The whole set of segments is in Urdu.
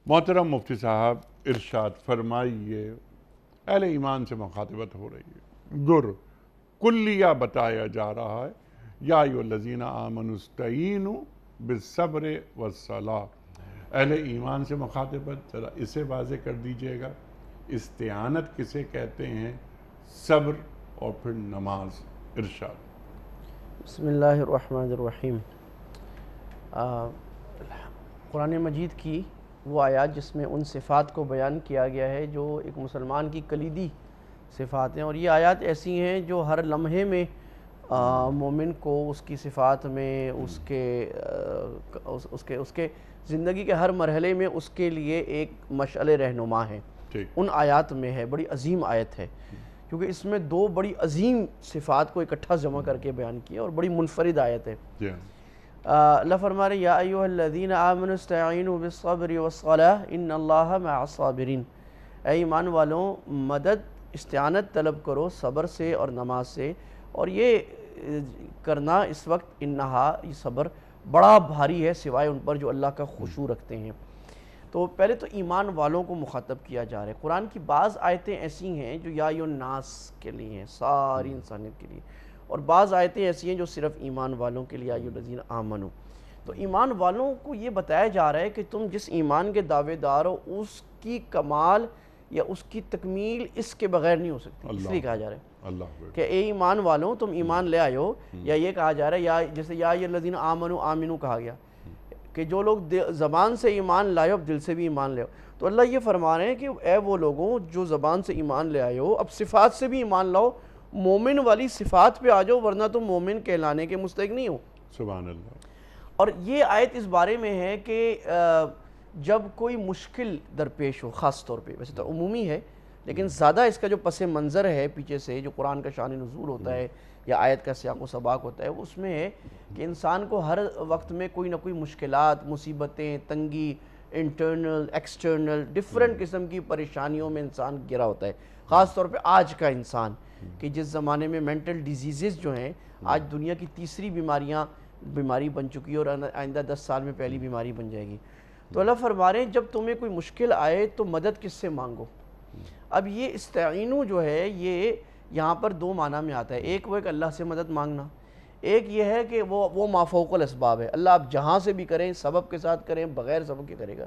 محترم مفتی صاحب ارشاد فرمائیے، اہل ایمان سے مخاطبت ہو رہی ہے، گر کلیہ بتایا جا رہا ہے، یا ایھا الذین آمنوا استعینوا بالصبر والصلاۃ۔ اہل ایمان سے مخاطبت، ذرا اسے واضح کر دیجئے گا، استعانت کسے کہتے ہیں، صبر اور پھر نماز، ارشاد۔ بسم اللہ الرحمن الرحیم۔ قرآن مجید کی وہ آیات جس میں ان صفات کو بیان کیا گیا ہے جو ایک مسلمان کی کلیدی صفات ہیں، اور یہ آیات ایسی ہیں جو ہر لمحے میں مومن کو اس کی صفات میں اس کے زندگی کے ہر مرحلے میں اس کے لیے ایک مشعل رہنما ہے، ان آیات میں ہے۔ بڑی عظیم آیت ہے کیونکہ اس میں دو بڑی عظیم صفات کو اکٹھا جمع کر کے بیان کیا، اور بڑی منفرد آیت ہے۔ اللہ فرما رہے یا ایھا الذین آمنوا استعینوا بالصبر والصلاۃ ان اللہ مع الصابرین۔ اے ایمان والوں، مدد استعانت طلب کرو صبر سے اور نماز سے، اور یہ کرنا اس وقت انہا یہ صبر بڑا بھاری ہے سوائے ان پر جو اللہ کا خشوع رکھتے ہیں۔ تو پہلے تو ایمان والوں کو مخاطب کیا جا رہا ہے۔ قرآن کی بعض آیتیں ایسی ہیں جو یا ایھا الناس کے لیے ہیں، ساری انسانیت کے لیے، اور بعض آیتیں ایسی ہیں جو صرف ایمان والوں کے لیے، یا ایھا الذین آمنوا۔ تو ایمان والوں کو یہ بتایا جا رہا ہے کہ تم جس ایمان کے دعوے دار ہو اس کی کمال یا اس کی تکمیل اس کے بغیر نہیں ہو سکتی، اس لیے کہا جا رہا ہے کہ اے ایمان والوں تم ایمان لے آئے ہو، یا یہ کہا جا رہا ہے یا جیسے یا ایھا الذین آمنوا آمنوا کہا گیا کہ جو لوگ زبان سے ایمان لائے ہو اب دل سے بھی ایمان لے ہو۔ تو اللہ یہ فرما رہے ہیں کہ اے وہ لوگوں جو زبان سے ایمان لے آئے ہو اب صفات سے بھی ایمان لاؤ، مومن والی صفات پہ آ جاؤ، ورنہ تم مومن کہلانے کے مستحق نہیں ہو۔ سبحان اللہ۔ اور یہ آیت اس بارے میں ہے کہ جب کوئی مشکل درپیش ہو، خاص طور پہ، ویسے تو عمومی ہے لیکن زیادہ اس کا جو پس منظر ہے پیچھے سے جو قرآن کا شان نزول ہوتا ہے یا آیت کا سیاق و سباق ہوتا ہے، اس میں ہے کہ انسان کو ہر وقت میں کوئی نہ کوئی مشکلات، مصیبتیں، تنگی، انٹرنل ایکسٹرنل ڈیفرنٹ قسم کی پریشانیوں میں انسان گرا ہوتا ہے، خاص طور پہ آج کا انسان کہ جس زمانے میں مینٹل ڈیزیزز جو ہیں آج دنیا کی تیسری بیماری بن چکی ہے، اور آئندہ 10 سال میں پہلی بیماری بن جائے گی۔ تو اللہ فرما رہے ہیں جب تمہیں کوئی مشکل آئے تو مدد کس سے مانگو۔ اب یہ استعینوا جو ہے یہ یہاں پر دو معنی میں آتا ہے، ایک وہ ایک اللہ سے مدد مانگنا، ایک یہ ہے کہ وہ ما فوق الاسباب ہے، اللہ آپ جہاں سے بھی کریں سبب کے ساتھ کریں بغیر سبب کے کرے گا۔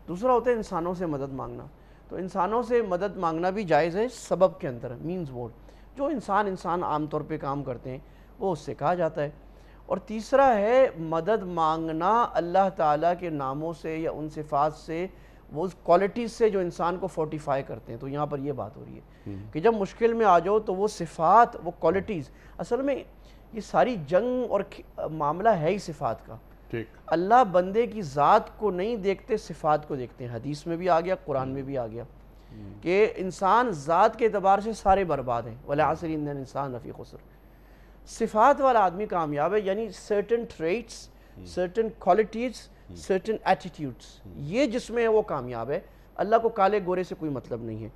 دوسرا ہوتا ہے انسانوں سے مدد مانگنا، تو انسانوں سے مدد مانگنا بھی جائز ہے سبب کے اندر، مینز وارڈ جو انسان عام طور پہ کام کرتے ہیں وہ اس سے کہا جاتا ہے۔ اور تیسرا ہے مدد مانگنا اللہ تعالیٰ کے ناموں سے یا ان صفات سے، وہ کوالٹیز سے جو انسان کو فورٹیفائی کرتے ہیں۔ تو یہاں پر یہ بات ہو رہی ہے کہ جب مشکل میں آ جاؤ تو وہ صفات، وہ کوالٹیز، اصل میں یہ ساری جنگ اور معاملہ ہے ہی صفات کا۔ اللہ بندے کی ذات کو نہیں دیکھتے، صفات کو دیکھتے ہیں۔ حدیث میں بھی آ گیا، قرآن میں بھی آ گیا کہ انسان ذات کے اعتبار سے سارے برباد ہیں، وَالْعَصْرِ إِنَّ الْإِنسَانَ لَفِي خُسْرٍ۔ صفات والا آدمی کامیاب ہے، یعنی certain traits، certain qualities، certain attitudes، یہ جس میں ہے وہ کامیاب ہے۔ اللہ کو کالے گورے سے کوئی مطلب نہیں ہے،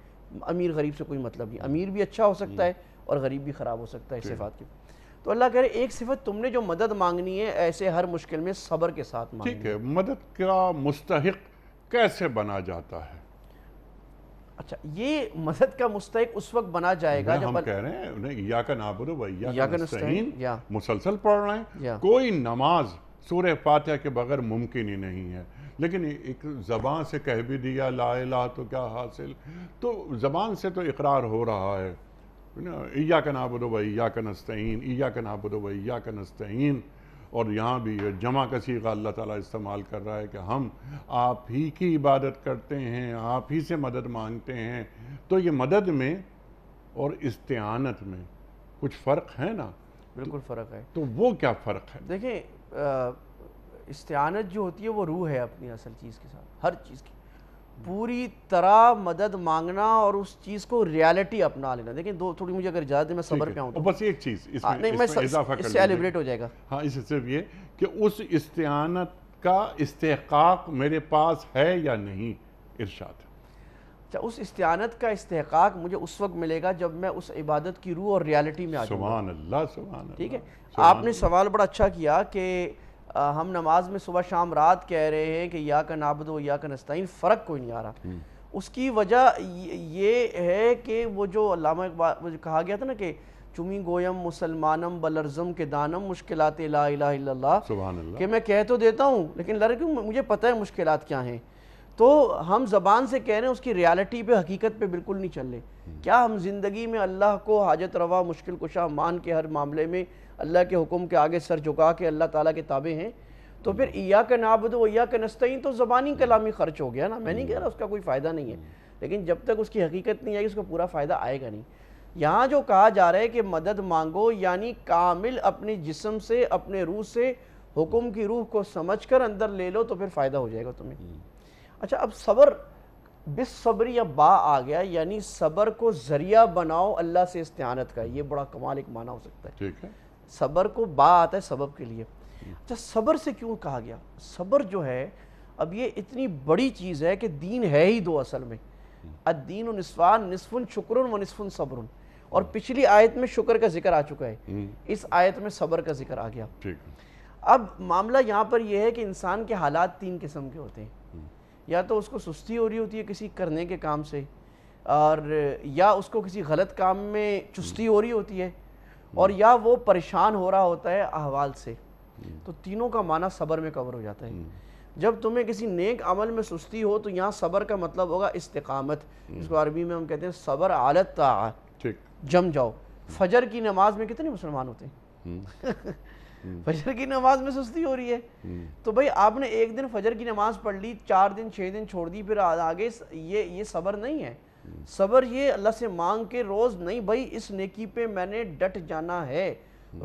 امیر غریب سے کوئی مطلب نہیں، امیر بھی اچھا ہو سکتا ہے اور غریب بھی خراب ہو سکتا ہے صفات کی۔ تو اللہ کہہ رہے ایک صفت تم نے جو مدد مانگنی ہے ایسے ہر مشکل میں صبر کے ساتھ مانگنی ہے۔ ٹھیک ہے، مدد کا مستحق کیسے بنا جاتا ہے؟ اچھا، یہ مدد کا مستحق اس وقت بنا جائے گا جب ہم کہہ رہے ہیں انہیں ایاک نعبد و ایاک نستعین یا مسلسل پڑھ رہے ہیں، کوئی نماز سورہ فاتحہ کے بغیر ممکن ہی نہیں ہے، لیکن ایک زبان سے کہہ بھی دیا لا الہ تو کیا حاصل، تو زبان سے تو اقرار ہو رہا ہے ایاک نعبد و ایاک نستعین، ایاک نعبد و ایاک نستعین، اور یہاں بھی جمع کا صیغہ اللہ تعالیٰ استعمال کر رہا ہے کہ ہم آپ ہی کی عبادت کرتے ہیں، آپ ہی سے مدد مانگتے ہیں۔ تو یہ مدد میں اور استعانت میں کچھ فرق ہے نا؟ بالکل فرق ہے۔ تو وہ کیا فرق ہے؟ دیکھیں، استعانت جو ہوتی ہے وہ روح ہے اپنی اصل چیز کے ساتھ، ہر چیز کی پوری طرح مدد مانگنا اور اس چیز کو ریالٹی اپنا لینا۔ دیکھیں تھوڑی مجھے اگر اجازت دیں میں صبر پہ آؤں تو بس ایک چیز اس میں اضافہ کر اس سے ایلیبریٹ ہو جائے گا۔ ہاں، اس سے صرف یہ کہ اس استعانت کا استحقاق میرے پاس ہے یا نہیں، ارشاد۔ اچھا، اس استعانت کا استحقاق مجھے اس وقت ملے گا جب میں اس عبادت کی روح اور ریالٹی میں آ جاؤں گا۔ سبحان اللہ، سبحان اللہ۔ ٹھیک ہے، آپ نے سوال بڑا اچھا کیا کہ ہم نماز میں صبح شام رات کہہ رہے ہیں کہ ایاک نعبد و ایاک نستعین، فرق کوئی نہیں آ رہا۔ اس کی وجہ یہ ہے کہ وہ جو علامہ اقبال کہا گیا تھا نا کہ چمی گویم مسلمانم بلرزم کے دانم مشکلات لا الہ الا اللہ، سبحان اللہ، کہ میں کہہ تو دیتا ہوں لیکن لڑکوں مجھے پتہ ہے مشکلات کیا ہیں۔ تو ہم زبان سے کہہ رہے ہیں، اس کی ریالٹی پہ حقیقت پہ بالکل نہیں چل رہے۔ کیا ہم زندگی میں اللہ کو حاجت روا مشکل کشا مان کے ہر معاملے میں اللہ کے حکم کے آگے سر جھکا کے اللہ تعالیٰ کے تابع ہیں؟ تو پھر ایاک نعبد و ایاک نستعین تو زبانی کلامی خرچ ہو گیا نا، میں نہیں کہہ رہا اس کا کوئی فائدہ نہیں ہے، لیکن جب تک اس کی حقیقت نہیں آئے گی اس کا پورا فائدہ آئے گا نہیں۔ یہاں جو کہا جا رہا ہے کہ مدد مانگو، یعنی کامل اپنے جسم سے اپنے روح سے حکم کی روح کو سمجھ کر اندر لے لو تو پھر فائدہ ہو جائے گا تمہیں۔ اچھا، اب صبر بالصبر یا با آ گیا، یعنی صبر کو ذریعہ بناؤ اللہ سے استعانت کا، یہ بڑا کمال ایک معنی ہو سکتا ہے۔ ٹھیک ہے، صبر کو با آتا ہے سبب کے لیے۔ اچھا، صبر سے کیوں کہا گیا؟ صبر جو ہے اب یہ اتنی بڑی چیز ہے کہ دین ہے ہی دو اصل میں، الدین نصفان، نصف شکر و نصف صبر، اور پچھلی آیت میں شکر کا ذکر آ چکا ہے، اس آیت میں صبر کا ذکر آ گیا۔ اب معاملہ یہاں پر یہ ہے کہ انسان کے حالات تین قسم کے ہوتے ہیں، یا تو اس کو سستی ہو رہی ہوتی ہے کسی کرنے کے کام سے، اور یا اس کو کسی غلط کام میں چستی ہو رہی ہوتی ہے، اور یا وہ پریشان ہو رہا ہوتا ہے احوال سے۔ تو تینوں کا معنی صبر میں کور ہو جاتا ہے۔ جب تمہیں کسی نیک عمل میں سستی ہو تو یہاں صبر کا مطلب ہوگا استقامت، جس کو عربی میں ہم کہتے ہیں صبر علی الطاعۃ، جم جاؤ۔ فجر کی نماز میں کتنے مسلمان ہوتے ہیں؟ فجر کی نماز میں سستی ہو رہی ہے تو بھئی آپ نے ایک دن فجر کی نماز پڑھ لی، 4 دن 6 دن چھوڑ دی، پھر آگے یہ صبر نہیں ہے۔ صبر یہ اللہ سے مانگ کے روز نہیں، بھئی اس نیکی پہ میں نے ڈٹ جانا ہے۔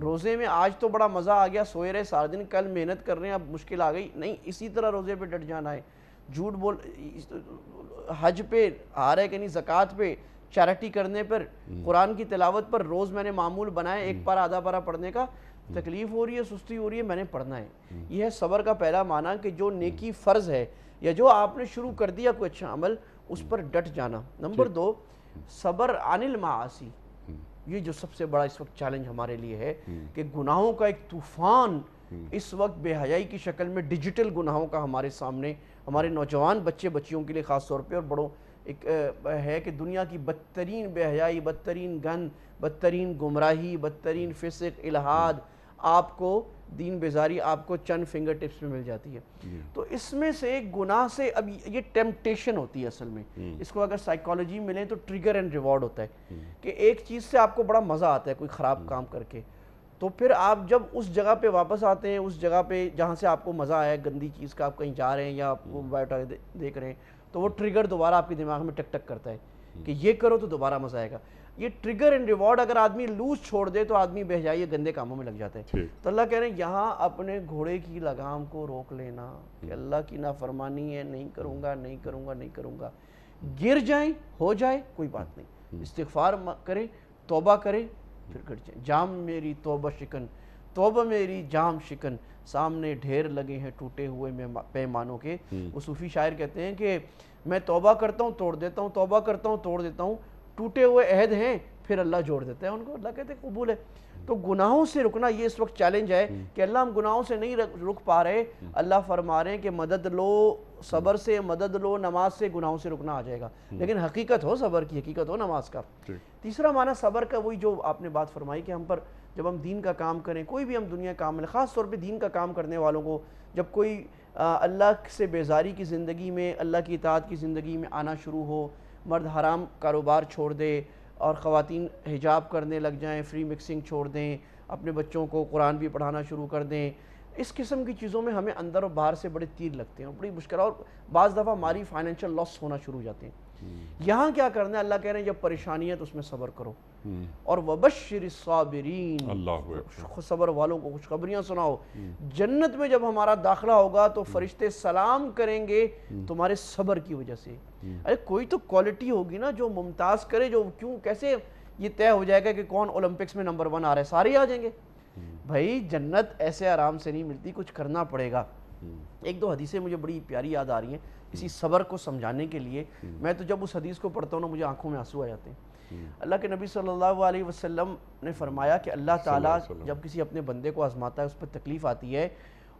روزے میں آج تو بڑا مزہ آ گیا، سوئے رہے سارے دن، کل محنت کر رہے ہیں اب مشکل آ گئی، نہیں، اسی طرح روزے پہ ڈٹ جانا ہے۔ جھوٹ بول، حج پہ آ رہے کہ نہیں، زکوٰۃ پہ، چیریٹی کرنے پر، قرآن کی تلاوت پر روز میں نے معمول بنائے ایک پارہ آدھا پارہ پڑھنے کا، تکلیف ہو رہی ہے، سستی ہو رہی ہے، میں نے پڑھنا ہے۔ یہ ہے صبر کا پہلا معنی کہ جو نیکی فرض ہے یا جو آپ نے شروع کر دیا کوئی اچھا عمل، اس پر ڈٹ جانا۔ نمبر 2، صبر عن المعاصی، یہ جو سب سے بڑا اس وقت چیلنج ہمارے لیے ہے کہ گناہوں کا ایک طوفان اس وقت بے حیائی کی شکل میں، ڈیجیٹل گناہوں کا ہمارے سامنے، ہمارے نوجوان بچے بچیوں کے لیے خاص طور پہ اور بڑوں ایک ہے کہ دنیا کی بدترین بے حیائی، بدترین گند، بدترین گمراہی، بدترین فسق، الحاد، آپ کو دین بیزاری آپ کو چند فنگر ٹپس میں مل جاتی ہے۔ تو اس میں سے گناہ سے اب یہ ٹیمپٹیشن ہوتی ہے اصل میں، اس کو اگر سائیکالوجی ملے تو ٹریگر اینڈ ریوارڈ ہوتا ہے کہ ایک چیز سے آپ کو بڑا مزہ آتا ہے کوئی خراب کام کر کے، تو پھر آپ جب اس جگہ پہ واپس آتے ہیں، اس جگہ پہ جہاں سے آپ کو مزہ آیا گندی چیز کا، آپ کہیں جا رہے ہیں یا آپ موبائل دیکھ رہے ہیں، تو وہ ٹریگر دوبارہ آپ کے دماغ میں ٹک ٹک کرتا ہے کہ یہ کرو تو دوبارہ مزہ آئے گا۔ یہ ٹریگر اینڈ ریوارڈ اگر آدمی لوز چھوڑ دے تو آدمی بہ جائے گندے کاموں میں لگ جاتا ہے۔ تو اللہ کہہ رہے ہیں یہاں اپنے گھوڑے کی لگام کو روک لینا کہ اللہ کی نافرمانی ہے، نہیں کروں گا، نہیں کروں گا، نہیں کروں گا۔ گر جائیں، ہو جائے، کوئی بات نہیں، استغفار کریں، توبہ کریں، پھر گر جائیں۔ جام میری توبہ شکن، توبہ میری جام شکن، سامنے ڈھیر لگے ہیں ٹوٹے ہوئے پیمانوں کے۔ وہ صوفی شاعر کہتے ہیں کہ میں توبہ کرتا ہوں توڑ دیتا ہوں، توبہ کرتا ہوں توڑ دیتا ہوں، ٹوٹے ہوئے عہد ہیں پھر اللہ جوڑ دیتا ہے ان کو، اللہ کہتے ہیں قبول ہے۔ تو گناہوں سے رکنا یہ اس وقت چیلنج ہے کہ اللہ ہم گناہوں سے نہیں رک پا رہے، اللہ فرما رہے ہیں کہ مدد لو صبر سے، مدد لو نماز سے، گناہوں سے رکنا آ جائے گا، لیکن حقیقت ہو صبر کی، حقیقت ہو نماز کا۔ تیسرا معنی صبر کا وہی جو آپ نے بات فرمائی کہ ہم پر جب ہم دین کا کام کریں، کوئی بھی ہم دنیا کام میں، خاص طور پہ دین کا کام کرنے والوں کو جب کوئی اللہ سے بیزاری کی زندگی میں، اللہ کی اطاعت کی زندگی میں آنا شروع ہو، مرد حرام کاروبار چھوڑ دے اور خواتین حجاب کرنے لگ جائیں، فری مکسنگ چھوڑ دیں، اپنے بچوں کو قرآن بھی پڑھانا شروع کر دیں، اس قسم کی چیزوں میں ہمیں اندر اور باہر سے بڑے تیر لگتے ہیں اور بڑی مشکل، اور بعض دفعہ ہماری فائنینشل لاس ہونا شروع ہو جاتے ہیں۔ یہاں کیا کرنا ہے؟ اللہ کہہ رہے ہیں جب پریشانی ہے تو اس میں صبر کرو، اور وبشر الصابرین، صبر والوں کو خوشخبریاں سناؤ۔ جنت میں جب ہمارا داخلہ ہوگا تو فرشتے سلام کریں گے تمہارے صبر کی وجہ سے۔ ارے کوئی تو کوالٹی ہوگی نا جو ممتاز کرے، جو کیوں کیسے یہ طے ہو جائے گا کہ کون اولمپکس میں نمبر 1 آ رہا ہے، سارے آ جائیں گے؟ بھائی جنت ایسے آرام سے نہیں ملتی، کچھ کرنا پڑے گا۔ ایک دو حدیثیں مجھے بڑی پیاری یاد آ رہی ہیں اسی صبر کو سمجھانے کے لیے، میں تو جب اس حدیث کو پڑھتا ہوں نا مجھے آنکھوں میں آنسو آ جاتے ہیں۔ اللہ کے نبی صلی اللہ علیہ وسلم نے فرمایا کہ اللہ تعالیٰ جب کسی اپنے بندے کو آزماتا ہے، اس پر تکلیف آتی ہے،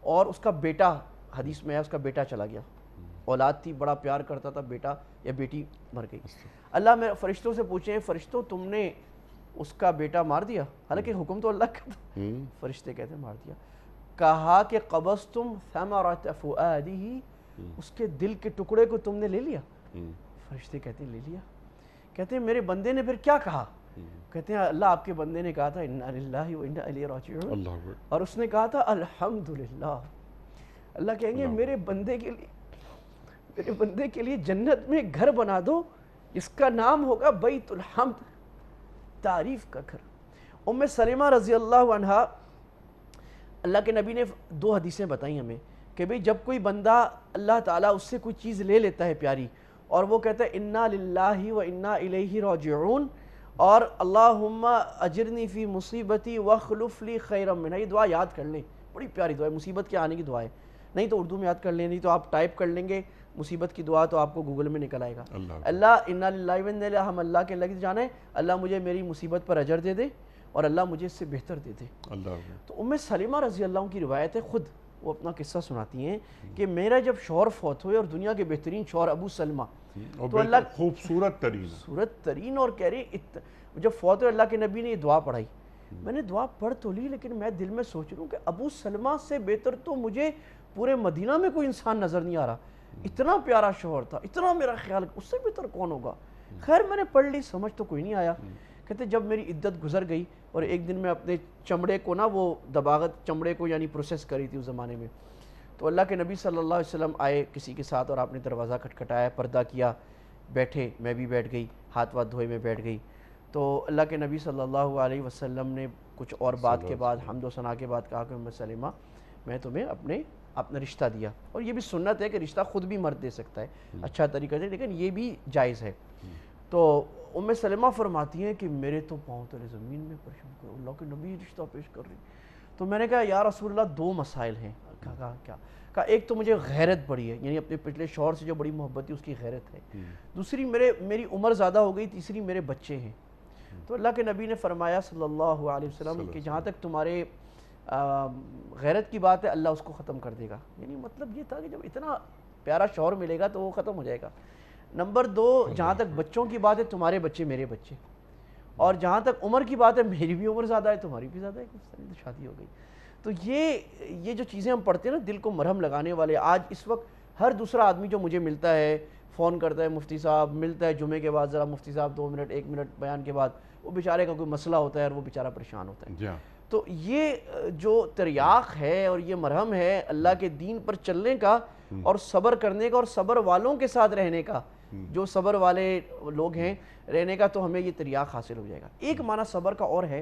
اور اس کا بیٹا حدیث میں ہے اس کا بیٹا چلا گیا, اولاد تھی, بڑا پیار کرتا تھا, بیٹا یا بیٹی مر گئی. اللہ میں فرشتوں سے پوچھیں فرشتوں تم نے اس کا بیٹا مار دیا, حالانکہ حکم تو اللہ کا تھا. فرشتے کہتے ہیں مار دیا. کہا کہ قبضتم ثمرۃ فؤادہ, اس کے دل کے ٹکڑے کو تم نے لے لیا؟ فرشتے کہتے ہیں لے لیا. کہتے ہیں میرے بندے نے پھر کیا کہا؟ کہتے ہیں اللہ آپ کے بندے نے کہا تھا انا للہ و انا الیہ راجعون, اور اس نے کہا تھا الحمدللہ. اللہ کہیں گے میرے بندے کے لیے جنت میں گھر بنا دو جس کا نام ہوگا بیت الحمد, تعریف کا گھر. ام سلمہ رضی اللہ عنہا, اللہ کے نبی نے 2 حدیثیں بتائیں ہمیں کہ بھئی جب کوئی بندہ اللہ تعالیٰ اس سے کوئی چیز لے لیتا ہے پیاری, اور وہ کہتا ہے انا للہ و انا الیہ راجعون, اور اللہم اجرنی فی مصیبتی واخلف لی خیرا منہا, یہ دعا یاد کر لیں, بڑی پیاری دعا ہے, مصیبت کے آنے کی دعا ہے. نہیں تو اردو میں یاد کر لیں, نہیں تو آپ ٹائپ کر لیں گے مصیبت کی دعا تو آپ کو گوگل میں نکل آئے گا. اللہ انا للہ و انا الیہ, ہم اللہ کے لگے جانا ہے, اللہ مجھے میری مصیبت پر اجر دے دے اور اللہ مجھے اس سے بہتر دے دے. تو ام سلمہ رضی اللہ عنہ کی روایت ہے, خود وہ اپنا قصہ سناتی ہیں کہ میرا جب شوہر فوت ہوئے, اور دنیا کے بہترین شوہر ابو سلمہ, تو اللہ خوبصورت ترین, اور کہہ رہی جب فوت ہوئے اللہ کے نبی نے یہ دعا پڑھائی. میں نے دعا پڑھ تو لی, لیکن میں دل میں سوچ رہا ہوں کہ ابو سلمہ سے بہتر تو مجھے پورے مدینہ میں کوئی انسان نظر نہیں آ رہا. اتنا پیارا شوہر تھا, اتنا میرا خیال, اس سے بہتر کون ہوگا. خیر میں نے پڑھ لی, سمجھ تو کوئی نہیں آیا. کہتے جب میری عدت گزر گئی اور ایک دن میں اپنے چمڑے کو نا, وہ دباغت چمڑے کو یعنی پروسیس کری تھی اس زمانے میں, تو اللہ کے نبی صلی اللہ علیہ وسلم آئے کسی کے ساتھ, اور آپ نے دروازہ کھٹکھٹایا, پردہ کیا, بیٹھے, میں بھی بیٹھ گئی, ہاتھ واتھ دھوئے میں بیٹھ گئی. تو اللہ کے نبی صلی اللہ علیہ وسلم نے کچھ اور بات کے بعد, حمد و ثنا کے بعد کہا کہ ام سلمہ میں تمہیں اپنا رشتہ دیا, اور یہ بھی سنت ہے کہ رشتہ خود بھی مرد دے سکتا ہے اچھا طریقہ سے, لیکن یہ بھی جائز ہے. تو ام سلمہ فرماتی ہیں کہ میرے تو پاؤں تلے زمین میں پریشان کرو, اللہ کے نبی رشتہ پیش کر رہی. تو میں نے کہا یا رسول اللہ 2 مسائل ہیں. کہا کیا؟ کہا ایک تو مجھے غیرت بڑی ہے, یعنی اپنے پچھلے شوہر سے جو بڑی محبت تھی اس کی غیرت ہے. دوسری میری عمر زیادہ ہو گئی. تیسری میرے بچے ہیں. تو اللہ کے نبی نے فرمایا صلی اللہ علیہ وسلم کہ جہاں تک تمہارے غیرت کی بات ہے اللہ اس کو ختم کر دے گا. یعنی مطلب یہ تھا کہ جب اتنا پیارا شوہر ملے گا تو وہ ختم ہو جائے گا. نمبر 2, جہاں تک بچوں کی بات ہے تمہارے بچے میرے بچے, اور جہاں تک عمر کی بات ہے میری بھی عمر زیادہ ہے تمہاری بھی زیادہ ہے, تو شادی ہو گئی. تو یہ جو چیزیں ہم پڑھتے ہیں نا دل کو مرہم لگانے والے, آج اس وقت ہر دوسرا آدمی جو مجھے ملتا ہے فون کرتا ہے مفتی صاحب, ملتا ہے جمعے کے بعد ذرا مفتی صاحب 2 منٹ 1 منٹ بیان کے بعد, وہ بیچارے کا کوئی مسئلہ ہوتا ہے اور وہ بیچارہ پریشان ہوتا ہے. تو یہ جو تریاق ہے اور یہ مرہم ہے اللہ کے دین پر چلنے کا اور صبر کرنے کا اور صبر والوں کے ساتھ رہنے کا, جو صبر والے لوگ ہیں رہنے کا, تو ہمیں یہ تریاق حاصل ہو جائے گا. ایک معنی صبر کا اور ہے,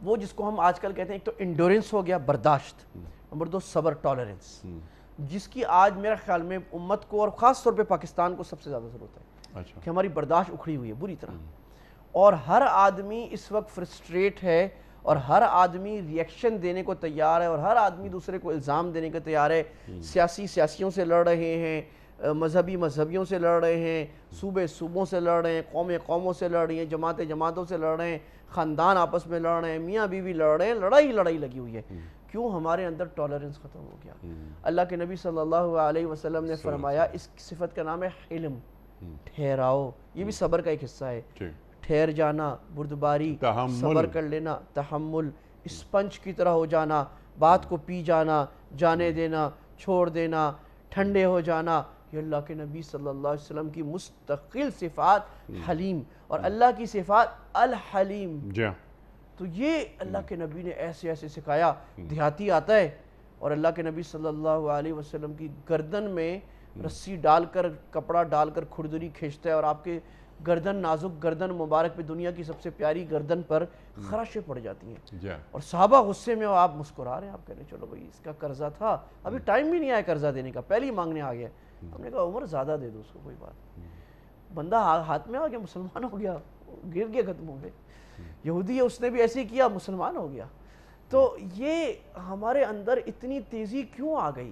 وہ جس کو ہم آج کل کہتے ہیں, ایک تو انڈورنس ہو گیا, برداشت. نمبر 2 صبر, ٹالرنس, جس کی آج میرا خیال میں امت کو اور خاص طور پہ پاکستان کو سب سے زیادہ ضرورت ہے. کہ ہماری برداشت اکھڑی ہوئی ہے بری طرح, اور ہر آدمی اس وقت فرسٹریٹ ہے, اور ہر آدمی ریئیکشن دینے کو تیار ہے, اور ہر آدمی دوسرے کو الزام دینے کو تیار ہے. سیاسیوں سے لڑ رہے ہیں, مذہبیوں سے لڑ رہے ہیں, صوبوں سے لڑ رہے ہیں, قوموں سے لڑ رہی ہیں, جماعتوں سے لڑ رہے ہیں, خاندان آپس میں لڑ رہے ہیں, میاں بیوی لڑ رہے ہیں, لڑائی لگی ہوئی ہے. کیوں؟ ہمارے اندر ٹالرنس ختم ہو گیا. اللہ کے نبی صلی اللہ علیہ وسلم نے فرمایا اس صفت کا نام ہے حلم, ٹھہراؤ. یہ بھی صبر کا ایک حصہ ہے. ٹھہر جانا, بردباری, صبر کر لینا, تحمل, اسپنج کی طرح ہو جانا, بات کو پی جانا, جانے دینا, چھوڑ دینا, ٹھنڈے ہو جانا. یہ اللہ کے نبی صلی اللہ علیہ وسلم کی مستقل صفات حلیم, اور اللہ کی صفات الحلیم. تو یہ اللہ کے نبی نے ایسے سکھایا. دیہاتی آتا ہے اور اللہ کے نبی صلی اللہ علیہ وسلم کی گردن میں رسی ڈال کر, کپڑا ڈال کر کھردری کھینچتا ہے, اور آپ کے گردن, نازک گردن مبارک پہ, دنیا کی سب سے پیاری گردن پر خراشیں پڑ جاتی ہیں. اور صحابہ غصے میں, آپ مسکرا رہے ہیں, آپ کہہ رہے ہیں چلو بھائی اس کا قرضہ تھا, ابھی ٹائم بھی نہیں آیا قرضہ دینے کا, پہلے ہی مانگنے آ گیا. ہم نے کہا عمر زیادہ دے دو اس کو, کوئی بات. بندہ ہاتھ میں آ گیا, مسلمان ہو گیا, گر گیا, ختم ہو گئے. یہودی ہے, اس نے بھی ایسے ہی کیا, مسلمان ہو گیا. تو یہ ہمارے اندر اتنی تیزی کیوں آ گئی؟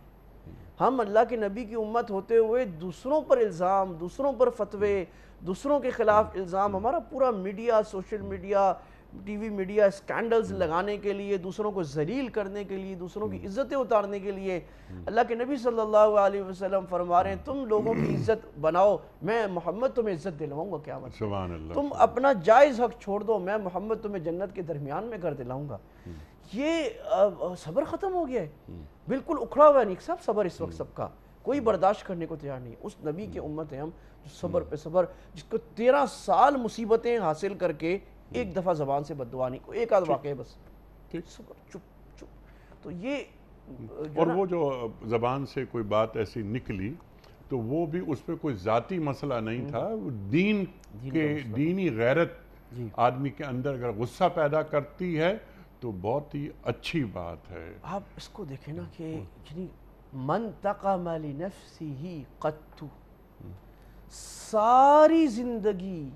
ہم اللہ کے نبی کی امت ہوتے ہوئے دوسروں پر الزام, دوسروں پر فتوے, دوسروں کے خلاف الزام. ہمارا پورا media, social media, T V media scandals لگانے کے لیے، دوسروں کو ذلیل کرنے کے لیے، دوسروں کی عزتیں اتارنے کے لیے. اللہ کے نبی صلی اللہ علیہ وسلم فرما رہے ہیں تم لوگوں کی عزت بناؤ، میں محمد تمہیں عزت دلواؤں گا قیامت. سبحان اللہ. تم اپنا جائز حق چھوڑ دو، میں محمد تمہیں جنت کے درمیان میں کر دلاؤں گا. یہ صبر ختم ہو گیا ہے، بالکل اکھڑا ہوا ہے نیک صاحب صبر اس وقت سب کا. کوئی برداشت کرنے کو تیار نہیں. اس نبی کی امت ہے ہم جو صبر پہ صبر، جس کو 13 سال مصیبتیں حاصل کر کے ایک دفعہ زبان سے بد دعا نہیں، کوئی ایک آدھ واقع ہے بس صبر چپ چپ. تو یہ اور وہ جو زبان سے کوئی بات ایسی نکلی تو وہ بھی اس پہ کوئی ذاتی مسئلہ نہیں تھا، وہ دین کے دینی غیرت آدمی کے اندر اگر غصہ پیدا کرتی ہے تو بہت ہی اچھی بات ہے. آپ اس کو دیکھیں نا کہ یعنی من تقم لنفسه قط، ساری زندگی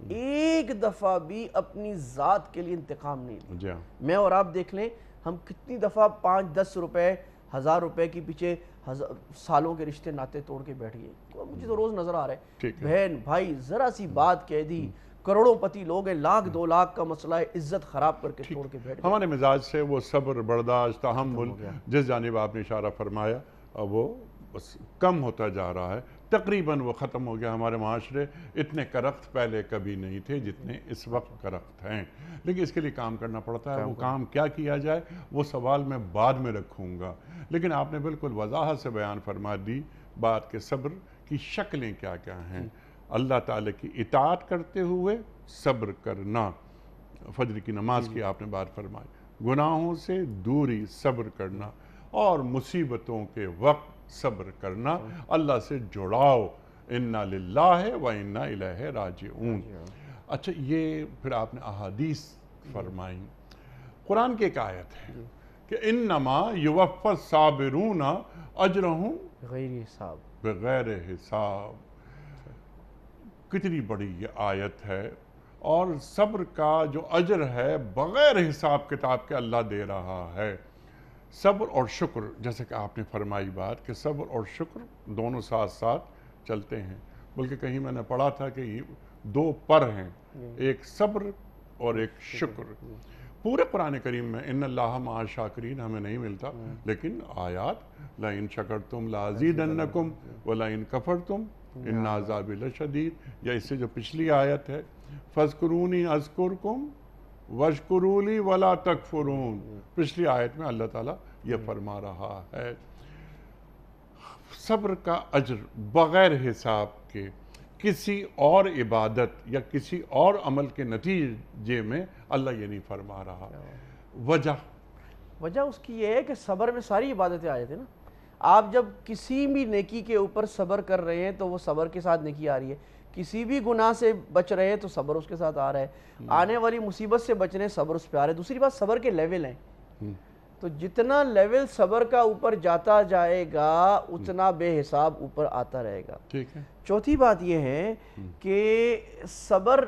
ایک دفعہ بھی اپنی ذات کے لیے انتقام نہیں لیا. میں اور آپ دیکھ لیں ہم کتنی دفعہ 5-10 روپے 1000 روپے کے پیچھے سالوں کے رشتے ناطے توڑ کے بیٹھ گئے. مجھے تو روز نظر آ رہا ہے بہن بھائی ذرا سی بات کہہ دی، کروڑوں پتی لوگ ہیں، 1,00,000-2 لاکھ کا مسئلہ ہے، عزت خراب کر کے توڑ کے بیٹھ گئے. ہمارے مزاج سے وہ صبر، برداشت، تحمل جس جانب آپ نے اشارہ فرمایا وہ بس کم ہوتا جا رہا ہے. تقریباً وہ ختم ہو گیا. ہمارے معاشرے اتنے کرخت پہلے کبھی نہیں تھے جتنے اس وقت کرخت ہیں، لیکن اس کے لیے کام کرنا پڑتا ہے. وہ کام کیا کیا جائے وہ سوال میں بعد میں رکھوں گا، لیکن آپ نے بالکل وضاحت سے بیان فرما دی بات کہ صبر کی شکلیں کیا کیا ہیں. اللہ تعالیٰ کی اطاعت کرتے ہوئے صبر کرنا، فجر کی نماز کی آپ نے بات فرمائی، گناہوں سے دوری صبر کرنا، اور مصیبتوں کے وقت صبر کرنا، اللہ سے جڑاؤ، انا للہ و انا الیہ راجعون. اچھا یہ پھر آپ نے احادیث فرمائی. قرآن کی ایک آیت ہے کہ انما یوفی الصابرون اجرہم بغیر حساب. بغیر حساب. کتنی بڑی یہ آیت ہے، اور صبر کا جو اجر ہے بغیر حساب کتاب کے اللہ دے رہا ہے. صبر اور شکر، جیسے کہ آپ نے فرمائی بات کہ صبر اور شکر دونوں ساتھ ساتھ چلتے ہیں، بلکہ کہیں میں نے پڑھا تھا کہ یہ 2 پر ہیں، ایک صبر اور ایک شکر. پورے قرآن کریم میں ان اللہ مع الشاکرین ہمیں نہیں ملتا، لیکن آیات لَإِن شَكَرْتُمْ لَأَزِيدَنَّكُمْ وَلَإِن كَفَرْتُمْ إِنَّ عَذَابِي لَشَدِيدٌ، یا اس سے جو پچھلی آیت ہے فَاذْكُرُونِي أَذْكُرْكُمْ وَاشْكُرُوا لِي وَلَا تَكْفُرُونَ، پچھلی آیت میں اللہ تعالیٰ یہ فرما رہا ہے. صبر کا اجر بغیر حساب کے کسی اور عبادت یا کسی اور عمل کے نتیجے میں اللہ یہ نہیں فرما رہا. وجہ اس کی یہ ہے کہ صبر میں ساری عبادتیں آ جاتی ہیں نا. آپ جب کسی بھی نیکی کے اوپر صبر کر رہے ہیں تو وہ صبر کے ساتھ نیکی آ رہی ہے. کسی بھی گناہ سے بچ رہے ہیں تو صبر اس کے ساتھ آ رہا ہے. آنے والی مصیبت سے بچ رہے ہیں صبر اس پہ آ رہا ہے. دوسری بات صبر کے لیول ہیں، تو جتنا لیول صبر کا اوپر جاتا جائے گا اتنا بے حساب اوپر آتا رہے گا. چوتھی بات یہ ہے کہ صبر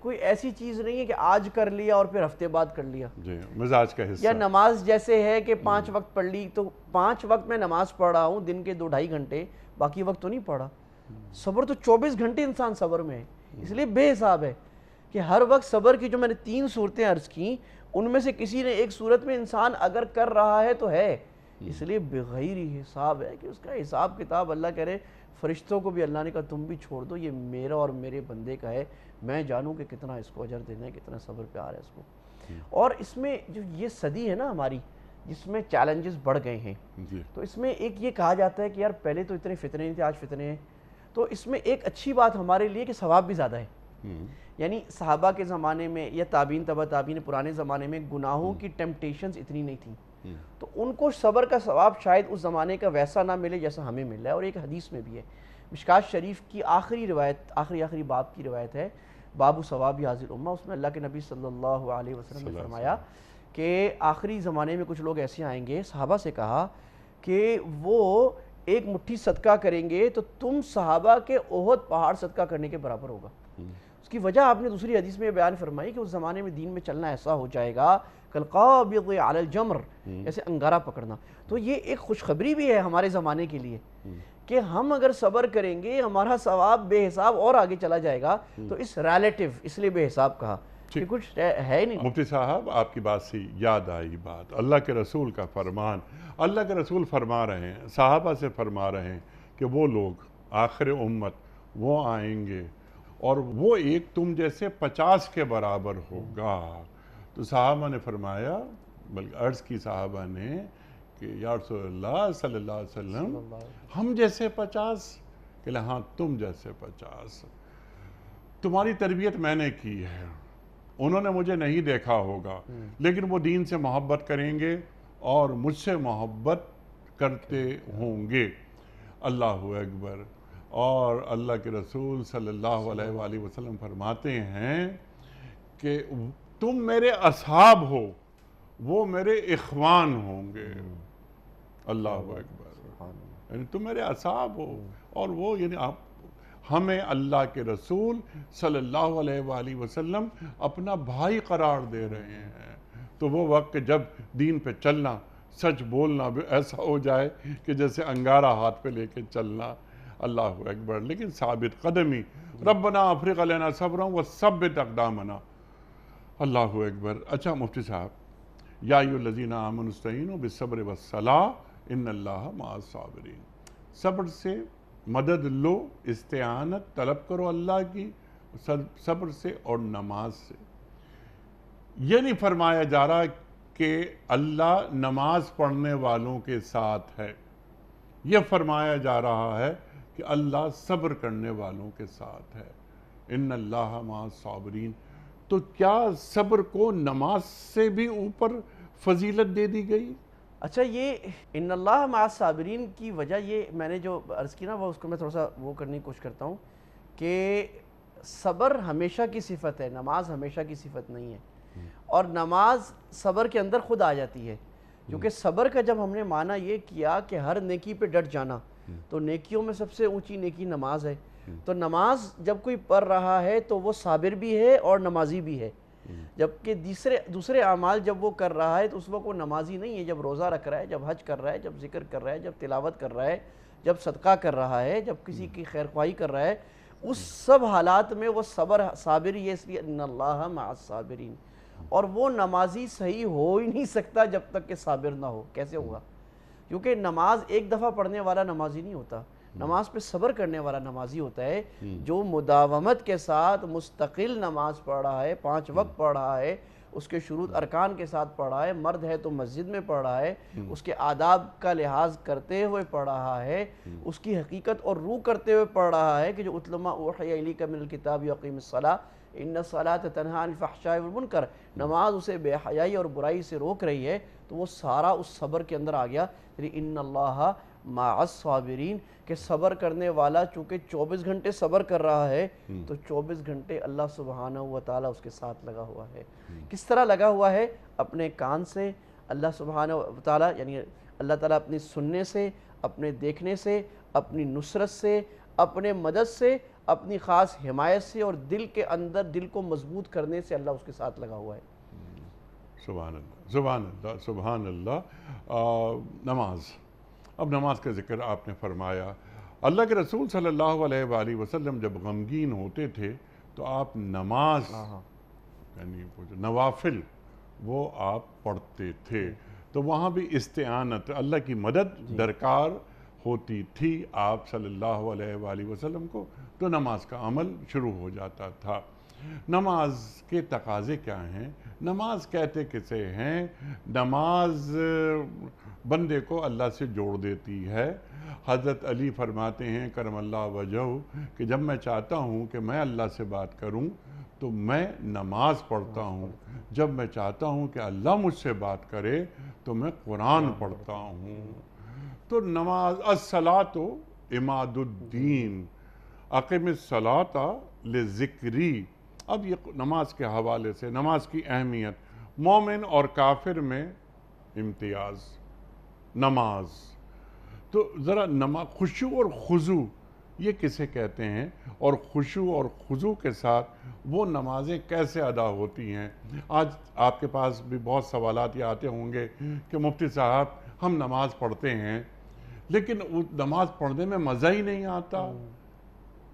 کوئی ایسی چیز نہیں ہے کہ آج کر لیا اور پھر ہفتے بعد کر لیا. مزاج کا حصہ. یا نماز جیسے ہے کہ 5 وقت پڑھ لی تو 5 وقت میں نماز پڑھ رہا ہوں دن کے 2-2.5 گھنٹے، باقی وقت تو نہیں پڑھا. صبر تو 24 گھنٹے انسان صبر میں ہے، اس لیے بے حساب ہے کہ ہر وقت صبر کی جو میں نے 3 صورتیں عرض کی ان میں سے کسی نے ایک صورت میں انسان اگر کر رہا ہے تو ہے، اس لیے بغیر حساب ہے کہ اس کا حساب کتاب اللہ کہہ رہے فرشتوں کو بھی اللہ نے کہا تم بھی چھوڑ دو، یہ میرا اور میرے بندے کا ہے، میں جانوں کہ کتنا اس کو اجر دینا ہے، کتنا صبر پہ آ رہا ہے اس کو. اور اس میں جو یہ صدی ہے نا ہماری جس میں چیلنجز بڑھ گئے ہیں، تو اس میں ایک یہ کہا جاتا ہے کہ یار پہلے تو اتنے فتنے نہیں تھے آج فتنے ہیں. تو اس میں ایک اچھی بات ہمارے لیے کہ ثواب بھی زیادہ ہے. یعنی صحابہ کے زمانے میں یا تابعین تبع تابعین پرانے زمانے میں گناہوں کی ٹیمپٹیشنز اتنی نہیں تھیں، تو ان کو صبر کا ثواب شاید اس زمانے کا ویسا نہ ملے جیسا ہمیں مل رہا ہے. اور ایک حدیث میں بھی ہے، مشکات شریف کی آخری روایت، آخری باب کی روایت ہے، باب ثواب حاضر الامہ. اس میں اللہ کے نبی صلی اللہ علیہ وسلم نے فرمایا کہ آخری زمانے میں کچھ لوگ ایسے آئیں گے، صحابہ سے کہا کہ وہ ایک مٹھی صدقہ کریں گے تو تم صحابہ کے احد پہاڑ صدقہ کرنے کے برابر ہوگا. اس کی وجہ آپ نے دوسری حدیث میں بیان فرمائی کہ اس زمانے میں دین میں چلنا ایسا ہو جائے گا کالقابض علی الجمر، جیسے انگارہ پکڑنا. تو یہ ایک خوشخبری بھی ہے ہمارے زمانے کے لیے کہ ہم اگر صبر کریں گے ہمارا ثواب بے حساب اور آگے چلا جائے گا. تو اس ریلیٹیو اس لیے بے حساب کہا کہ کچھ ہے نہیں. مفتی صاحب آپ کی بات سے یاد آئی بات، اللہ کے رسول کا فرمان. اللہ کے رسول فرما رہے ہیں، صحابہ سے فرما رہے ہیں کہ وہ لوگ آخر امت وہ آئیں گے اور وہ ایک تم جیسے 50 کے برابر ہوگا. تو صحابہ نے فرمایا، بلکہ عرض کی صحابہ نے کہ یا رسول اللہ صلی اللہ علیہ وسلم ہم جیسے 50؟ کہ ہاں تم جیسے 50. تمہاری تربیت میں نے کی ہے، انہوں نے مجھے نہیں دیکھا ہوگا، لیکن وہ دین سے محبت کریں گے اور مجھ سے محبت کرتے ہوں گے. اللہ اکبر. اور اللہ کے رسول صلی اللہ علیہ وآلہ وسلم فرماتے ہیں کہ تم میرے اصحاب ہو، وہ میرے اخوان ہوں گے. اللہ اکبر. یعنی تم میرے اصحاب ہو اور وہ، یعنی آپ ہمیں اللہ کے رسول صلی اللہ علیہ وآلہ وسلم اپنا بھائی قرار دے رہے ہیں. تو وہ وقت جب دین پہ چلنا، سچ بولنا بھی ایسا ہو جائے کہ جیسے انگارہ ہاتھ پہ لے کے چلنا. اللہ اکبر. لیکن ثابت قدمی، ربنا افرغ علینا صبرا وثبت اقدامنا. اللہ اکبر. اچھا مفتی صاحب، یا ایھا الذین آمنوا استعینوا بالصبر والصلاۃ ان اللہ مع الصابرین. صبر سے مدد لو، استعانت طلب کرو اللہ کی، صبر سے اور نماز سے. یہ نہیں فرمایا جا رہا کہ اللہ نماز پڑھنے والوں کے ساتھ ہے، یہ فرمایا جا رہا ہے کہ اللہ صبر کرنے والوں کے ساتھ ہے. ان اللہ مع الصابرین. تو کیا صبر کو نماز سے بھی اوپر فضیلت دے دی گئی؟ اچھا، یہ ان اللہ مع الصابرین کی وجہ یہ میں نے جو عرض کی نا، وہ اس کو میں تھوڑا سا وہ کرنے کی کوشش کرتا ہوں کہ صبر ہمیشہ کی صفت ہے، نماز ہمیشہ کی صفت نہیں ہے. اور نماز صبر کے اندر خود آ جاتی ہے، کیونکہ صبر کا جب ہم نے معنی یہ کیا کہ ہر نیکی پہ ڈٹ جانا، تو نیکیوں میں سب سے اونچی نیکی نماز ہے. تو نماز جب کوئی پڑھ رہا ہے تو وہ صابر بھی ہے اور نمازی بھی ہے. جبکہ دوسرے اعمال جب وہ کر رہا ہے تو اس وقت وہ نمازی نہیں ہے. جب روزہ رکھ رہا ہے، جب حج کر رہا ہے، جب ذکر کر رہا ہے، جب تلاوت کر رہا ہے، جب صدقہ کر رہا ہے، جب کسی کی خیر خواہی کر رہا ہے، اس سب حالات میں وہ صابر ہی ہے. اس لیے ان اللہ مع الصابرین. اور وہ نمازی صحیح ہو ہی نہیں سکتا جب تک کہ صابر نہ ہو. کیسے ہوگا؟ کیونکہ نماز ایک دفعہ پڑھنے والا نمازی نہیں ہوتا، نماز پہ صبر کرنے والا نمازی ہوتا ہے، جو مداومت کے ساتھ مستقل نماز پڑھ رہا ہے، 5 وقت پڑھ رہا ہے، اس کے شروط ارکان کے ساتھ پڑھ رہا ہے، مرد ہے تو مسجد میں پڑھ رہا ہے، اس کے آداب کا لحاظ کرتے ہوئے پڑھ رہا ہے، اس کی حقیقت اور روح کرتے ہوئے پڑھ رہا ہے کہ جو اتل ما اوحی الیک من الکتاب واقیم الصلاۃ ان الصلاۃ تنہی عن الفحشاء والمنکر. نماز اسے بے حیائی اور برائی سے روک رہی ہے، تو وہ سارا اس صبر کے اندر آ گیا. یعنی ان اللہ مع الصابرین، کہ صبر کرنے والا چونکہ 24 گھنٹے صبر کر رہا ہے تو 24 گھنٹے اللہ سبحانہ و تعالیٰ اس کے ساتھ لگا ہوا ہے. کس طرح لگا ہوا ہے؟ اپنے کان سے اللہ سبحانہ و تعالیٰ، یعنی اللہ تعالیٰ اپنی سننے سے، اپنے دیکھنے سے، اپنی نصرت سے، اپنے مدد سے، اپنی خاص حمایت سے، اور دل کے اندر دل کو مضبوط کرنے سے اللہ اس کے ساتھ لگا ہوا ہے. سبحان اللہ، سبحان اللہ، سبحان اللہ. نماز، اب نماز کا ذکر آپ نے فرمایا. اللہ کے رسول صلی اللہ علیہ وآلہ وسلم جب غمگین ہوتے تھے تو آپ نماز، یعنی نوافل، وہ آپ پڑھتے تھے. تو وہاں بھی استعانت، اللہ کی مدد درکار ہوتی تھی آپ صلی اللہ علیہ وآلہ وسلم کو، تو نماز کا عمل شروع ہو جاتا تھا. نماز کے تقاضے کیا ہیں؟ نماز کہتے کسے ہیں؟ نماز بندے کو اللہ سے جوڑ دیتی ہے. حضرت علی فرماتے ہیں کرم اللہ وجہہ کہ جب میں چاہتا ہوں کہ میں اللہ سے بات کروں تو میں نماز پڑھتا ہوں، جب میں چاہتا ہوں کہ اللہ مجھ سے بات کرے تو میں قرآن پڑھتا ہوں. تو نماز، الصلاۃ عماد الدین، اقم الصلاۃ لذکری. اب یہ نماز کے حوالے سے نماز کی اہمیت، مومن اور کافر میں امتیاز نماز. تو ذرا خشوع اور خضوع یہ کسے کہتے ہیں، اور خشوع اور خضوع کے ساتھ وہ نمازیں کیسے ادا ہوتی ہیں؟ آج آپ کے پاس بھی بہت سوالات یہ آتے ہوں گے کہ مفتی صاحب ہم نماز پڑھتے ہیں لیکن نماز پڑھنے میں مزہ ہی نہیں آتا،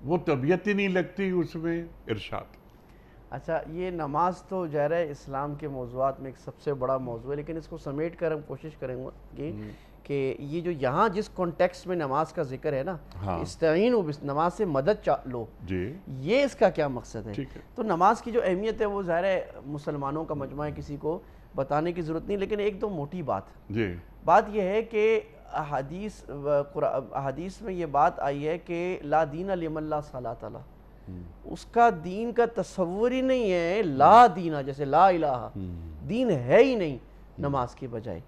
وہ طبیعت ہی نہیں لگتی اس میں. ارشاد. اچھا یہ نماز تو ظاہر ہے اسلام کے موضوعات میں ایک سب سے بڑا موضوع ہے، لیکن اس کو سمیٹ کر ہم کوشش کریں گے کہ یہ جو یہاں جس کانٹیکسٹ میں نماز کا ذکر ہے نا، استعینوا نماز سے مدد لو، یہ اس کا کیا مقصد ہے؟ تو نماز کی جو اہمیت ہے وہ ظاہر ہے مسلمانوں کا مجمع ہے، کسی کو بتانے کی ضرورت نہیں، لیکن ایک دو موٹی بات یہ ہے کہ احادیث میں یہ بات آئی ہے کہ لا دین لمن لا صلاۃ لہ، اس کا دین کا تصور ہی نہیں ہے، لا دینہ جیسے لا الہ، دین ہے ہی نہیں نماز کی بجائے.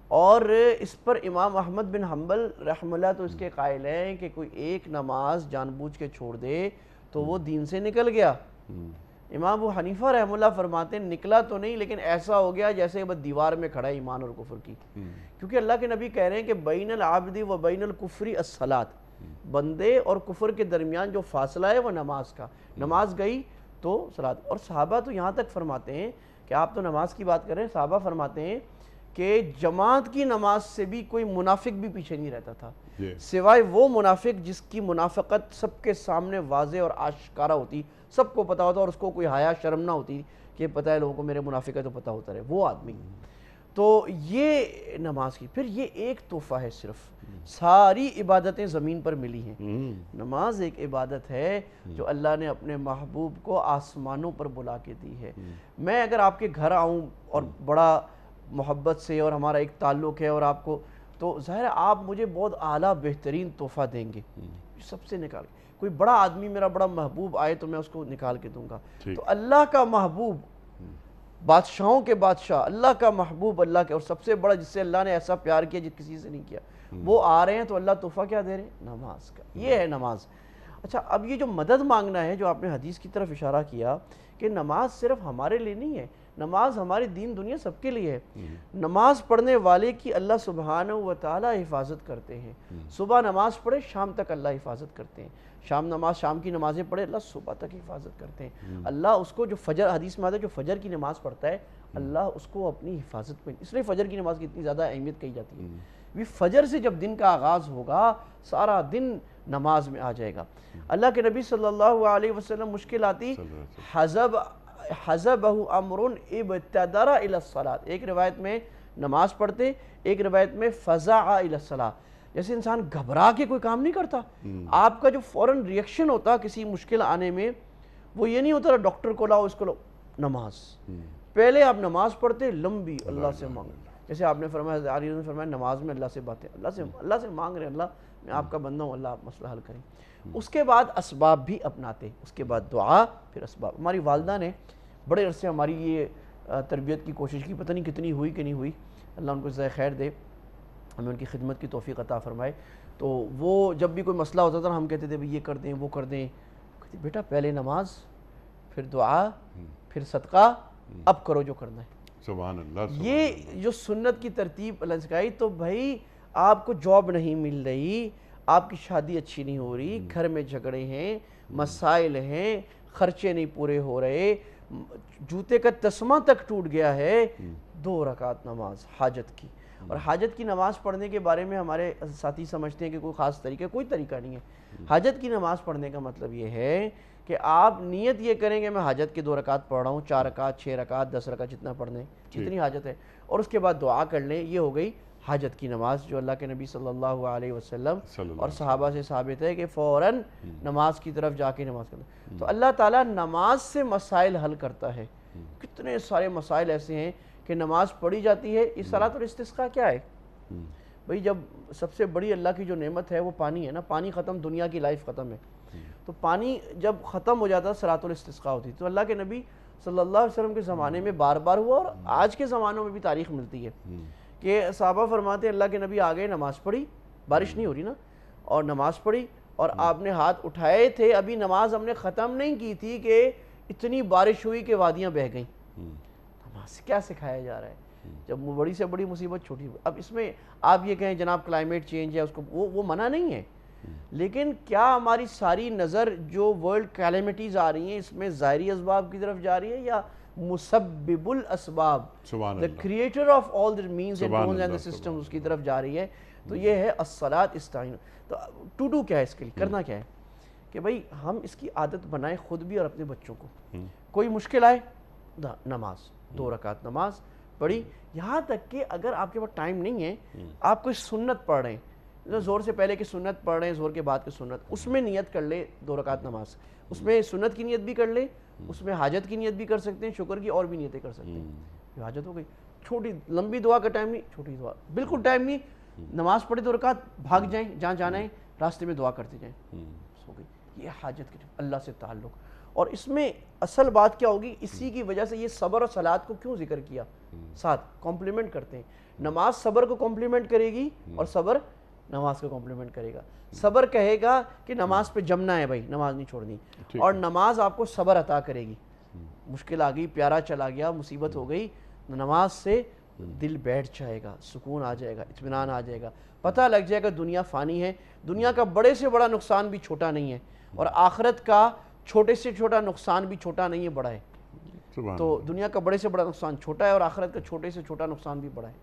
اور اس پر امام احمد بن حنبل رحمہ اللہ تو اس کے قائل ہیں کہ کوئی ایک نماز جان بوجھ کے چھوڑ دے تو وہ دین سے نکل گیا. امام ابو حنیفہ رحمہ اللہ فرماتے ہیں نکلا تو نہیں، لیکن ایسا ہو گیا جیسے بس دیوار میں کھڑا ہے ایمان اور کفر کی، کیونکہ اللہ کے نبی کہہ رہے ہیں کہ بین العبد و بین الکفر الصلاۃ، بندے اور کفر کے درمیان جو فاصلہ ہے وہ نماز کا، نماز گئی تو صلاۃ. اور صحابہ تو یہاں تک فرماتے ہیں کہ آپ تو نماز کی بات کر رہے ہیں، صحابہ فرماتے ہیں کہ جماعت کی نماز سے بھی کوئی منافق بھی پیچھے نہیں رہتا تھا، سوائے وہ منافق جس کی منافقت سب کے سامنے واضح اور آشکارا ہوتی، سب کو پتا ہوتا اور اس کو کوئی حیا شرم نہ ہوتی کہ پتہ ہے لوگوں کو میرے منافق ہے تو پتہ ہوتا رہے، وہ آدمی. تو یہ نماز کی، پھر یہ ایک تحفہ ہے، صرف ساری عبادتیں زمین پر ملی ہیں، نماز ایک عبادت ہے جو اللہ نے اپنے محبوب کو آسمانوں پر بلا کے دی ہے. میں اگر آپ کے گھر آؤں اور بڑا محبت سے اور ہمارا ایک تعلق ہے اور آپ کو، تو ظاہر ہے آپ مجھے بہت اعلیٰ بہترین تحفہ دیں گے، سب سے نکال کے. کوئی بڑا آدمی میرا بڑا محبوب آئے تو میں اس کو نکال کے دوں گا. تو اللہ کا محبوب، بادشاہوں کے بادشاہ، اللہ کا محبوب، اللہ کے، اور سب سے بڑا جس سے اللہ نے ایسا پیار کیا جس کسی سے نہیں کیا، وہ آ رہے ہیں تو اللہ تحفہ کیا دے رہے ہیں؟ نماز کا. یہ ہے نماز. اچھا اب یہ جو مدد مانگنا ہے، جو آپ نے حدیث کی طرف اشارہ کیا کہ نماز صرف ہمارے لیے نہیں ہے، نماز ہماری دین دنیا سب کے لیے ہے. نماز پڑھنے والے کی اللہ سبحانہ و تعالی حفاظت کرتے ہیں. صبح نماز پڑھے شام تک اللہ حفاظت کرتے ہیں، شام کی نمازیں پڑھے اللہ صبح تک حفاظت کرتے ہیں. اللہ اس کو جو فجر، حدیث میں آتا ہے جو فجر کی نماز پڑھتا ہے اللہ اس کو اپنی حفاظت میں، اس لیے فجر کی نماز کی اتنی زیادہ اہمیت کہی جاتی ہے. فجر سے جب دن کا آغاز ہوگا سارا دن نماز میں آ جائے گا. اللہ کے نبی صلی اللہ علیہ وسلم مشکل آتی حزبہ امر ابتدر الی الصلاۃ، ایک روایت میں نماز پڑھتے، ایک روایت میں فزع الی الصلاۃ، جیسے انسان گھبرا کے کوئی کام نہیں کرتا. آپ کا جو فوراً ریئیکشن ہوتا کسی مشکل آنے میں وہ یہ نہیں ہوتا ڈاکٹر کو لاؤ اس کو لاؤ، نماز پہلے آپ نماز پڑھتے لمبی اللہ سے مانگ، جیسے آپ نے فرمایا، علی نے فرمایا نماز میں اللہ سے باتیں، اللہ سے مانگ رہے ہیں، اللہ میں آپ کا بندہ ہوں، اللہ آپ مسئلہ حل کریں. اس کے بعد اسباب بھی اپناتے، اس کے بعد دعا، پھر اسباب. ہماری والدہ نے بڑے عرصے ہماری یہ تربیت کی کوشش کی، پتہ نہیں کتنی ہوئی کہ نہیں ہوئی، اللہ ان کو جزائے خیر دے، ہمیں ان کی خدمت کی توفیق عطا فرمائے. تو وہ جب بھی کوئی مسئلہ ہوتا تھا ہم کہتے تھے یہ کر دیں وہ کر دیں، کہتے بیٹا پہلے نماز، پھر دعا، پھر صدقہ، اب کرو جو کرنا ہے. سبحان اللہ. یہ جو سنت کی ترتیب اللہ سکھائی. تو بھائی آپ کو جاب نہیں مل رہی، آپ کی شادی اچھی نہیں ہو رہی، گھر میں جھگڑے ہیں، مسائل ہیں، خرچے نہیں پورے ہو رہے، جوتے کا تسمہ تک ٹوٹ گیا ہے، 2 رکعت نماز حاجت کی. اور حاجت کی نماز پڑھنے کے بارے میں ہمارے ساتھی سمجھتے ہیں کہ کوئی خاص طریقہ، کوئی طریقہ نہیں ہے. حاجت کی نماز پڑھنے کا مطلب یہ ہے کہ آپ نیت یہ کریں کہ میں حاجت کے 2 رکعت پڑھ رہا ہوں، 4 رکعت، 6 رکعت، 10 رکعت، جتنا پڑھنے جتنی حاجت ہے، اور اس کے بعد دعا کر لیں. یہ ہو گئی حاجت کی نماز جو اللہ کے نبی صلی اللہ علیہ وسلم اور صحابہ سے ثابت ہے کہ فوراً نماز کی طرف جا کے نماز کرنا. تو اللہ تعالیٰ نماز سے مسائل حل کرتا ہے. کتنے سارے مسائل ایسے ہیں کہ نماز پڑھی جاتی ہے. اس صلاۃ الاستسقاء کیا ہے بھئی؟ جب سب سے بڑی اللہ کی جو نعمت ہے وہ پانی ہے نا، پانی ختم، دنیا کی لائف ختم ہے. تو پانی جب ختم ہو جاتا صلاۃ الاستسقاء ہوتی. تو اللہ کے نبی صلی اللہ علیہ وسلم کے زمانے میں بار بار ہوا، اور آج کے زمانوں میں بھی تاریخ ملتی ہے کہ صحابہ فرماتے ہیں اللہ کے نبی آگئے، نماز پڑھی، بارش نہیں ہو رہی نا، اور نماز پڑھی اور آپ نے ہاتھ اٹھائے تھے، ابھی نماز ہم نے ختم نہیں کی تھی کہ اتنی بارش ہوئی کہ وادیاں بہہ گئیں. نماز کیا سکھایا جا رہا ہے؟ جب بڑی سے بڑی مصیبت چھوٹی. اب اس میں آپ یہ کہیں جناب کلائمیٹ چینج ہے، اس کو وہ منع نہیں ہے، لیکن کیا ہماری ساری نظر جو ورلڈ کیلیمٹیز آ رہی ہیں اس میں ظاہری اسباب کی طرف جا رہی ہے یا مسبب الاسباب، the creator of all the means and means and the systems، اس کی طرف جا رہی ہے؟ تو یہ ہے الصلاۃ استعین. تو ٹو ڈو کیا ہے اس کے لیے، کرنا کیا ہے کہ بھئی ہم اس کی عادت بنائیں خود بھی اور اپنے بچوں کو. کوئی مشکل آئے نماز 2 رکعت نماز پڑھی. یہاں تک کہ اگر آپ کے پاس ٹائم نہیں ہے, آپ کوئی سنت پڑھ رہے ہیں, زور سے پہلے کی سنت پڑھ رہے ہیں, زور کے بعد کی سنت, اس میں نیت کر لے 2 رکعت نماز, اس میں سنت کی نیت بھی کر لے, اس میں حاجت کی نیت بھی کر سکتے ہیں, شکر کی اور بھی نیتیں کر سکتے ہیں. یہ حاجت ہو گئی. چھوٹی لمبی دعا کا ٹائم نہیں, چھوٹی دعا, بالکل ٹائم نہیں, نماز پڑھی 2 رکعت, بھاگ جائیں جہاں جانا ہے, راستے میں دعا کرتے جائیں, ہو گئی. یہ حاجت کی اللہ سے تعلق. اور اس میں اصل بات کیا ہوگی, اسی کی وجہ سے یہ صبر اور صلات کو کیوں ذکر کیا, ساتھ کمپلیمنٹ کرتے ہیں. نماز صبر کو کمپلیمنٹ کرے گی اور صبر نماز کو کمپلیمنٹ کرے گا. صبر کہے گا کہ نماز پہ جمنا ہے بھائی, نماز نہیں چھوڑنی, اور نماز آپ کو صبر عطا کرے گی. مشکل آ گئی, پیارا چلا گیا, مصیبت ہو گئی, نماز سے دل بیٹھ جائے گا, سکون آ جائے گا, اطمینان آ جائے گا, پتہ لگ جائے گا دنیا فانی ہے, دنیا کا بڑے سے بڑا نقصان بھی چھوٹا نہیں ہے, اور آخرت کا چھوٹے سے چھوٹا نقصان بھی چھوٹا نہیں ہے, بڑا ہے. تو دنیا کا بڑے سے بڑا نقصان چھوٹا ہے, اور آخرت کا چھوٹے سے چھوٹا نقصان بھی بڑا ہے.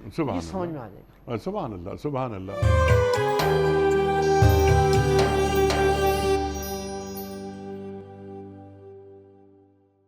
یہ سمجھ میں آ جائے گا. سبحان اللہ, سبحان اللہ.